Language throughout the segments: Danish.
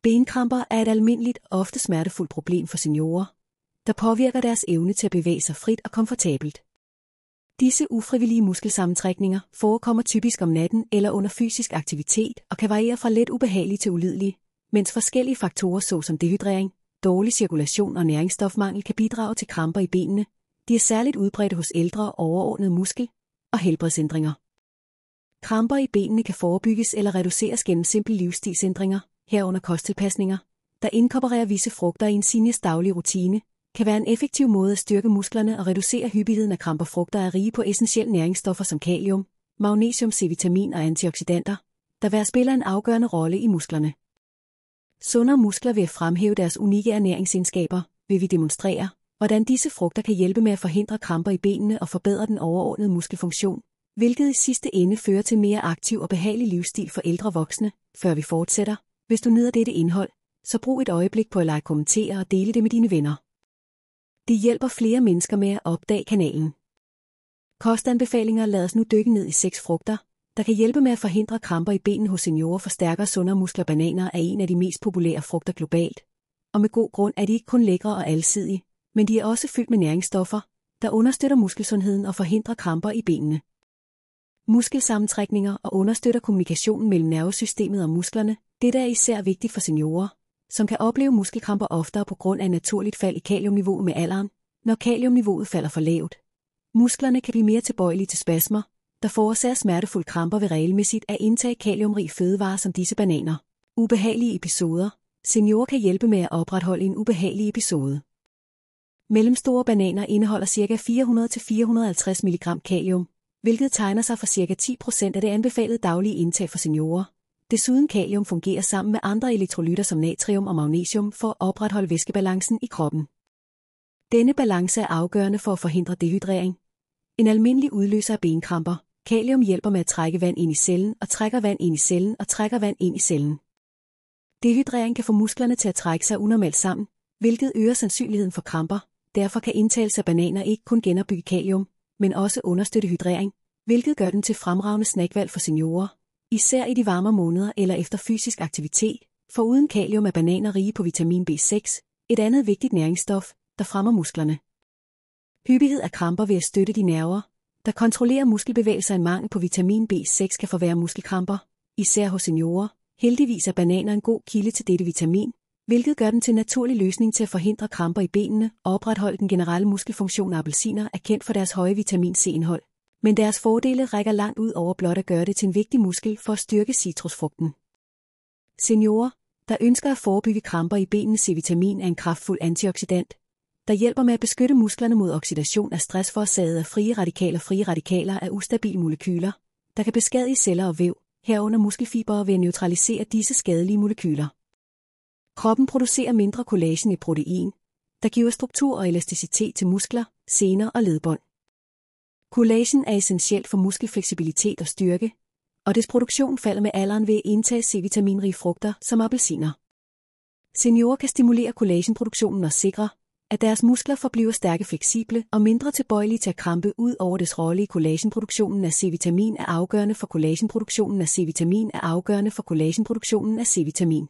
Benkramper er et almindeligt og ofte smertefuldt problem for seniorer, der påvirker deres evne til at bevæge sig frit og komfortabelt. Disse ufrivillige muskelsammentrækninger forekommer typisk om natten eller under fysisk aktivitet og kan variere fra let ubehagelig til ulidelig, mens forskellige faktorer såsom dehydrering, dårlig cirkulation og næringsstofmangel kan bidrage til kramper i benene. De er særligt udbredte hos ældre overordnede muskel- og helbredsændringer. Kramper i benene kan forebygges eller reduceres gennem simple livsstilsændringer, herunder kosttilpasninger, der inkorporerer visse frugter i en seniors daglige rutine, kan være en effektiv måde at styrke musklerne og reducere hyppigheden af kramper. Frugter er rige på essentielle næringsstoffer som kalium, magnesium, C-vitamin og antioxidanter, der hver spiller en afgørende rolle i musklerne. Sundere muskler. Ved at fremhæve deres unikke ernæringsegenskaber, vil vi demonstrere, hvordan disse frugter kan hjælpe med at forhindre kramper i benene og forbedre den overordnede muskelfunktion, hvilket i sidste ende fører til mere aktiv og behagelig livsstil for ældre voksne. Før vi fortsætter, hvis du nyder dette indhold, så brug et øjeblik på at like, kommentere og dele det med dine venner. Det hjælper flere mennesker med at opdage kanalen. Kostanbefalinger. Lad os nu dykke ned i 6 frugter, der kan hjælpe med at forhindre kramper i benene hos seniorer. Forstærker sundere muskler. Bananer er en af de mest populære frugter globalt, og med god grund er de ikke kun lækre og alsidige, men de er også fyldt med næringsstoffer, der understøtter muskelsundheden og forhindrer kramper i benene. Muskelsammentrækninger og understøtter kommunikationen mellem nervesystemet og musklerne. Dette er især vigtigt for seniorer, som kan opleve muskelkramper oftere på grund af naturligt fald i kaliumniveauet med alderen. Når kaliumniveauet falder for lavt, musklerne kan blive mere tilbøjelige til spasmer, der forårsager smertefulde kramper ved regelmæssigt at indtage kaliumrig fødevarer som disse bananer. Ubehagelige episoder. Seniorer kan hjælpe med at opretholde en ubehagelig episode. Mellemstore bananer indeholder ca. 400-450 mg kalium, hvilket tegner sig for ca. 10% af det anbefalede daglige indtag for seniorer. Desuden kalium fungerer sammen med andre elektrolytter som natrium og magnesium for at opretholde væskebalancen i kroppen. Denne balance er afgørende for at forhindre dehydrering. En almindelig udløser af benkramper. Kalium hjælper med at trække vand ind i cellen og trækker vand ind i cellen og trækker vand ind i cellen. Dehydrering kan få musklerne til at trække sig unormalt sammen, hvilket øger sandsynligheden for kramper. Derfor kan indtagelse af bananer ikke kun genopbygge kalium, men også understøtte hydrering, hvilket gør den til fremragende snackvalg for seniorer, især i de varme måneder eller efter fysisk aktivitet. Foruden kalium er bananer rige på vitamin B6, et andet vigtigt næringsstof, der fremmer musklerne. Hyppighed af kramper. Ved at støtte de nerver, der kontrollerer muskelbevægelser. En mangel på vitamin B6 kan forværre muskelkramper, især hos seniorer. Heldigvis er bananer en god kilde til dette vitamin, hvilket gør den til en naturlig løsning til at forhindre kramper i benene og opretholde den generelle muskelfunktion. Appelsiner er kendt for deres høje vitamin C-indhold, men deres fordele rækker langt ud over blot at gøre det til en vigtig muskel for at styrke citrusfrugten. Seniorer, der ønsker at forebygge kramper i benene. C-vitamin er en kraftfuld antioxidant, der hjælper med at beskytte musklerne mod oxidation af stress forårsaget af frie radikaler. Frie radikaler er ustabile molekyler, der kan beskadige celler og væv, herunder muskelfibre, ved at neutralisere disse skadelige molekyler. Kroppen producerer mindre kollagen, et protein, der giver struktur og elasticitet til muskler, sener og ledbånd. Kollagen er essentielt for muskelfleksibilitet og styrke, og dets produktion falder med alderen ved at indtage C-vitaminrige frugter som appelsiner. Seniorer kan stimulere kollagenproduktionen og sikre, at deres muskler forbliver stærke, fleksible og mindre tilbøjelige til at krampe. Ud over dets rolle i kollagenproduktionen af C-vitamin er afgørende for kollagenproduktionen af C-vitamin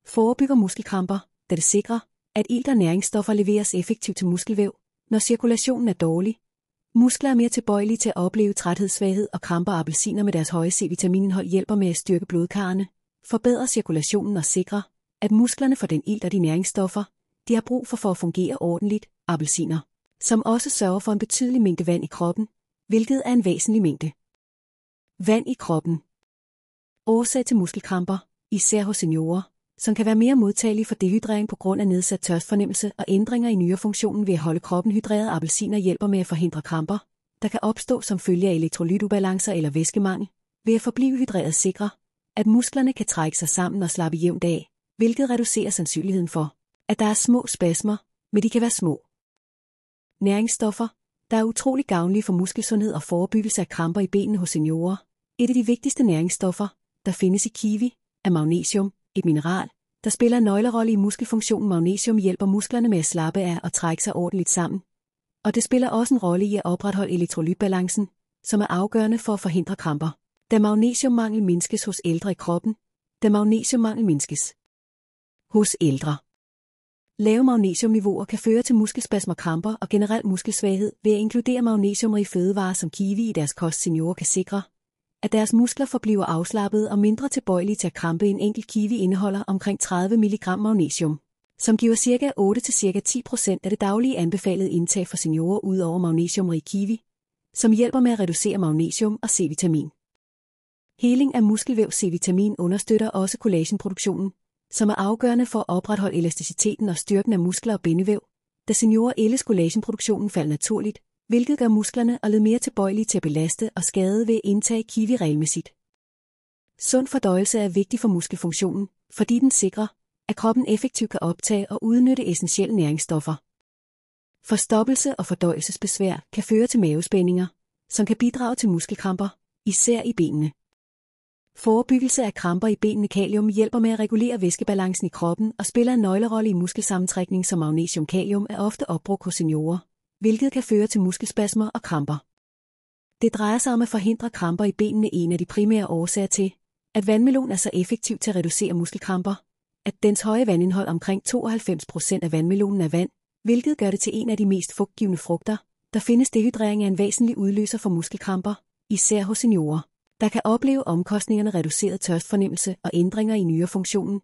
forebygger muskelkramper, da det sikrer, at ilt og næringsstoffer leveres effektivt til muskelvæv, når cirkulationen er dårlig. Muskler er mere tilbøjelige til at opleve træthed, svaghed og kramper. Appelsiner med deres høje C-vitaminindhold hjælper med at styrke blodkarrene, forbedre cirkulationen og sikre, at musklerne får den ilt og de næringsstoffer, de har brug for at fungere ordentligt. Appelsiner, som også sørger for en betydelig mængde vand i kroppen, hvilket er en væsentlig mængde vand i kroppen. Årsag til muskelkramper, især hos seniorer, som kan være mere modtagelige for dehydrering på grund af nedsat tørstfornemmelse og ændringer i nyrefunktionen. Ved at holde kroppen hydreret. Appelsiner hjælper med at forhindre kramper, der kan opstå som følge af elektrolytubalancer eller væskemangel. Ved at forblive hydreret sikrer, at musklerne kan trække sig sammen og slappe jævnt af, hvilket reducerer sandsynligheden for, at der er små spasmer, men de kan være små. Næringsstoffer, der er utrolig gavnlige for muskelsundhed og forebyggelse af kramper i benene hos seniorer. Et af de vigtigste næringsstoffer, der findes i kiwi, er magnesium, et mineral, der spiller en nøglerolle i muskelfunktionen. Magnesium hjælper musklerne med at slappe af og trække sig ordentligt sammen. Og det spiller også en rolle i at opretholde elektrolytbalancen, som er afgørende for at forhindre kramper. Da magnesiummangel mindskes hos ældre i kroppen, Hos ældre. Lave magnesiumniveauer kan føre til muskelspasmer, kramper og generel muskelsvaghed. Ved at inkludere magnesiumrige fødevarer som kiwi i deres kost, seniorer kan sikre, at deres muskler forbliver afslappede og mindre tilbøjelige til at krampe. En enkelt kiwi indeholder omkring 30 mg magnesium, som giver ca. 8-10% af det daglige anbefalede indtag for seniorer ud over magnesiumrig kiwi, som hjælper med at reducere magnesium og C-vitamin. Heling af muskelvæv. C-vitamin understøtter også kollagenproduktionen, som er afgørende for at opretholde elasticiteten og styrken af muskler og bindevæv. Da seniorer ældes, kollagenproduktionen falder naturligt, hvilket gør musklerne og led mere tilbøjelige til at belaste og skade ved at indtage kiwi regelmæssigt. Sund fordøjelse er vigtig for muskelfunktionen, fordi den sikrer, at kroppen effektivt kan optage og udnytte essentielle næringsstoffer. Forstoppelse og fordøjelsesbesvær kan føre til mavespændinger, som kan bidrage til muskelkramper, især i benene. Forebyggelse af kramper i benene. Kalium hjælper med at regulere væskebalancen i kroppen og spiller en nøglerolle i muskelsammentrækning, som magnesium. Kalium er ofte opbrugt hos seniorer, hvilket kan føre til muskelspasmer og kramper. Det drejer sig om at forhindre kramper i benene. En af de primære årsager til, at vandmelon er så effektiv til at reducere muskelkramper, at dens høje vandindhold, omkring 92% af vandmelonen er vand, hvilket gør det til en af de mest fugtgivende frugter. Der findes dehydrering af en væsentlig udløser for muskelkramper, især hos seniorer, der kan opleve omkostningerne reduceret tørstfornemmelse og ændringer i nyrefunktionen,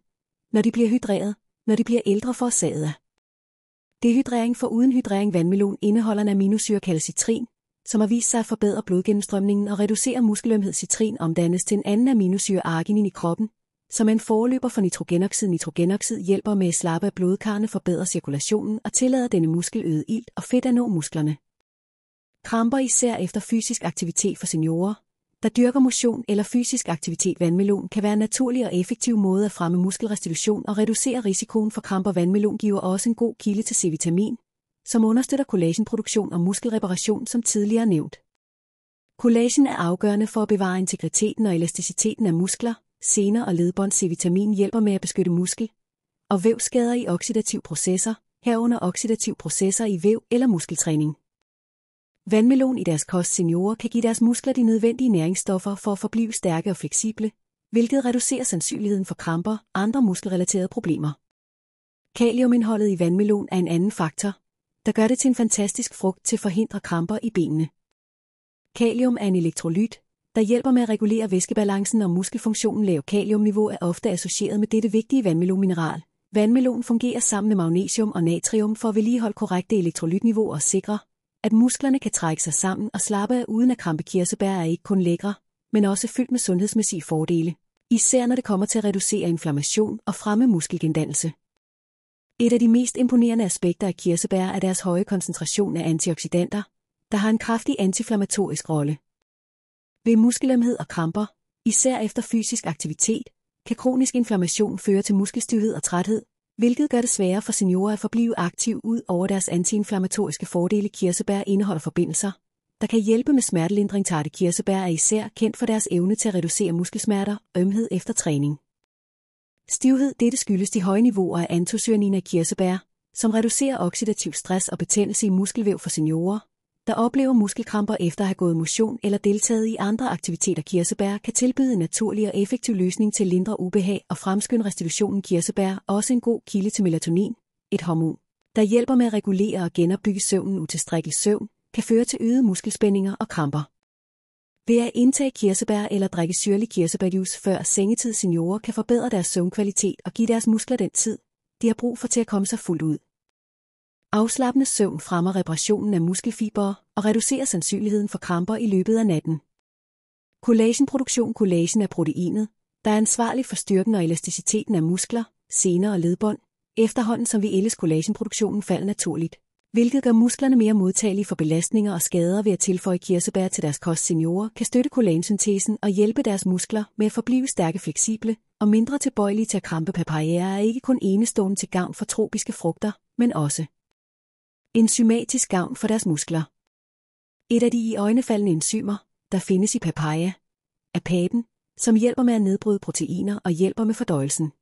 når de bliver hydreret, når de bliver ældre forårsaget af dehydrering. Foruden hydrering, vandmelon indeholder en aminosyre kaldet citrin, som har vist sig at forbedre blodgennemstrømningen og reducere muskelømhed. Citrin omdannes til en anden aminosyre, arginin, i kroppen, som er en forløber for nitrogenoxid. Nitrogenoxid hjælper med at slappe af blodkarrene, forbedre cirkulationen og tillader denne muskeløget ilt og fedt at nå musklerne. Kramper især efter fysisk aktivitet. For seniorer, der dyrker motion eller fysisk aktivitet, vandmelon kan være en naturlig og effektiv måde at fremme muskelrestitution og reducere risikoen for kramper. Vandmelon giver også en god kilde til C-vitamin, som understøtter kollagenproduktion og muskelreparation, som tidligere nævnt. Kollagen er afgørende for at bevare integriteten og elasticiteten af muskler, sener og ledbånd. C-vitamin hjælper med at beskytte muskel og vævsskader i oxidative processer, herunder oxidative processer i væv eller muskeltræning. Vandmelon i deres kost. Seniorer kan give deres muskler de nødvendige næringsstoffer for at forblive stærke og fleksible, hvilket reducerer sandsynligheden for kramper og andre muskelrelaterede problemer. Kaliumindholdet i vandmelon er en anden faktor, der gør det til en fantastisk frugt til at forhindre kramper i benene. Kalium er en elektrolyt, der hjælper med at regulere væskebalancen og muskelfunktionen. Lav kaliumniveau er ofte associeret med dette vigtige vandmelonmineral. Vandmelon fungerer sammen med magnesium og natrium for at vedligeholde korrekte elektrolytniveau og sikre, at musklerne kan trække sig sammen og slappe af uden at krampe. Kirsebær er ikke kun lækre, men også fyldt med sundhedsmæssige fordele, især når det kommer til at reducere inflammation og fremme muskelgendannelse. Et af de mest imponerende aspekter af kirsebær er deres høje koncentration af antioxidanter, der har en kraftig antiinflammatorisk rolle. Ved muskelømhed og kramper, især efter fysisk aktivitet, kan kronisk inflammation føre til muskelstivhed og træthed, hvilket gør det sværere for seniorer at forblive aktiv ud over deres antiinflammatoriske fordele. Kirsebær indeholder forbindelser, der kan hjælpe med smertelindring. Tarte kirsebær er især kendt for deres evne til at reducere muskelsmerter og ømhed efter træning. Stivhed. Dette skyldes de høje niveauer af antocyanin i kirsebær, som reducerer oxidativ stress og betændelse i muskelvæv. For seniorer, der oplever muskelkramper efter at have gået motion eller deltaget i andre aktiviteter. Kirsebær kan tilbyde en naturlig og effektiv løsning til at lindre ubehag og fremskynde restitutionen. Kirsebær er også en god kilde til melatonin, et hormon, der hjælper med at regulere og genopbygge søvnen. Utilstrækkelig søvn kan føre til øgede muskelspændinger og kramper. Ved at indtage kirsebær eller drikke syrlig kirsebærjuice før sengetid, seniorer kan forbedre deres søvnkvalitet og give deres muskler den tid, de har brug for til at komme sig fuldt ud. Afslappende søvn fremmer reparationen af muskelfibre og reducerer sandsynligheden for kramper i løbet af natten. Kollagenproduktion. Kollagen er proteinet, der er ansvarlig for styrken og elasticiteten af muskler, sener og ledbånd. Efterhånden som vi ældes, kollagenproduktionen falder naturligt, hvilket gør musklerne mere modtagelige for belastninger og skader. Ved at tilføje kirsebær til deres kost, seniorer kan støtte kollagensyntesen og hjælpe deres muskler med at forblive stærke, fleksible og mindre tilbøjelige til at krampe. Papaya er ikke kun enestående til gavn for tropiske frugter, men også enzymatisk gavn for deres muskler. Et af de iøjnefaldende enzymer, der findes i papaya, er papen, som hjælper med at nedbryde proteiner og hjælper med fordøjelsen.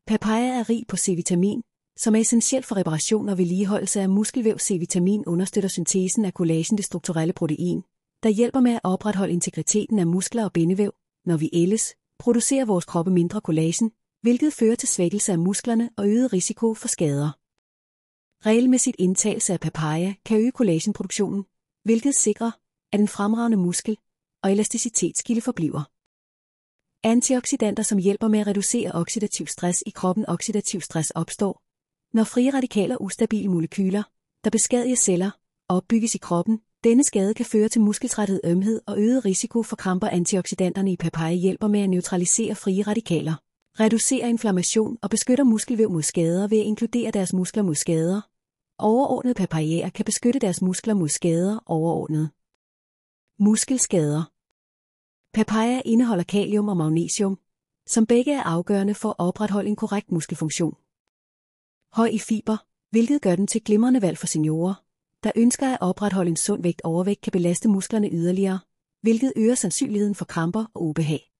Papaya er rig på C-vitamin, som er essentielt for reparation og vedligeholdelse af muskelvæv. C-vitamin understøtter syntesen af kollagen, det strukturelle protein, der hjælper med at opretholde integriteten af muskler og bindevæv. Når vi ældes, producerer vores kroppe mindre kollagen, hvilket fører til svækkelse af musklerne og øget risiko for skader. Regelmæssigt indtagelse af papaya kan øge collagenproduktionen, hvilket sikrer, at en fremragende muskel- og elasticitetskilde forbliver. Antioxidanter, som hjælper med at reducere oxidativ stress i kroppen. Oxidativ stress opstår, når frie radikaler, ustabile molekyler, der beskadiger celler, opbygges i kroppen. Denne skade kan føre til muskeltræthed, ømhed og øget risiko for kramper. Antioxidanterne i papaya hjælper med at neutralisere frie radikaler, reducere inflammation og beskytter muskelvæv mod skader ved at inkludere deres muskler mod skader. Overordnet papayaer kan beskytte deres muskler mod skader. Overordnet muskelskader. Papaya indeholder kalium og magnesium, som begge er afgørende for at opretholde en korrekt muskelfunktion. Høj i fiber, hvilket gør den til glimrende valg for seniorer, der ønsker at opretholde en sund vægt. Overvægt kan belaste musklerne yderligere, hvilket øger sandsynligheden for kramper og ubehag.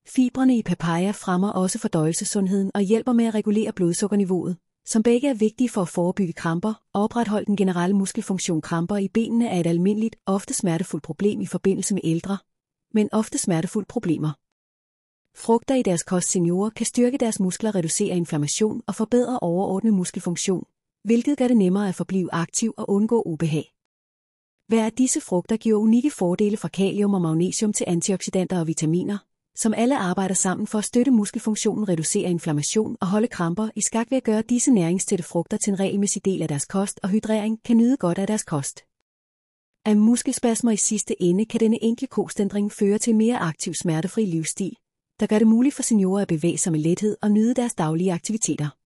Fibrene i papaya fremmer også fordøjelsessundheden og hjælper med at regulere blodsukkerniveauet, som begge er vigtige for at forebygge kramper og opretholde den generelle muskelfunktion. Kramper i benene er et almindeligt, ofte smertefuldt problem i forbindelse med ældre, men ofte smertefulde problemer. Frugter i deres kost. Seniorer kan styrke deres muskler, reducere inflammation og forbedre overordnet muskelfunktion, hvilket gør det nemmere at forblive aktiv og undgå ubehag. Hver af disse frugter giver unikke fordele fra kalium og magnesium til antioxidanter og vitaminer, som alle arbejder sammen for at støtte muskelfunktionen, reducere inflammation og holde kramper i skak. Ved at gøre disse næringstætte frugter til en regelmæssig del af deres kost, og hydrering kan nyde godt af deres kost. Af muskelspasmer i sidste ende kan denne enkle kostændring føre til mere aktiv, smertefri livsstil, der gør det muligt for seniorer at bevæge sig med lethed og nyde deres daglige aktiviteter.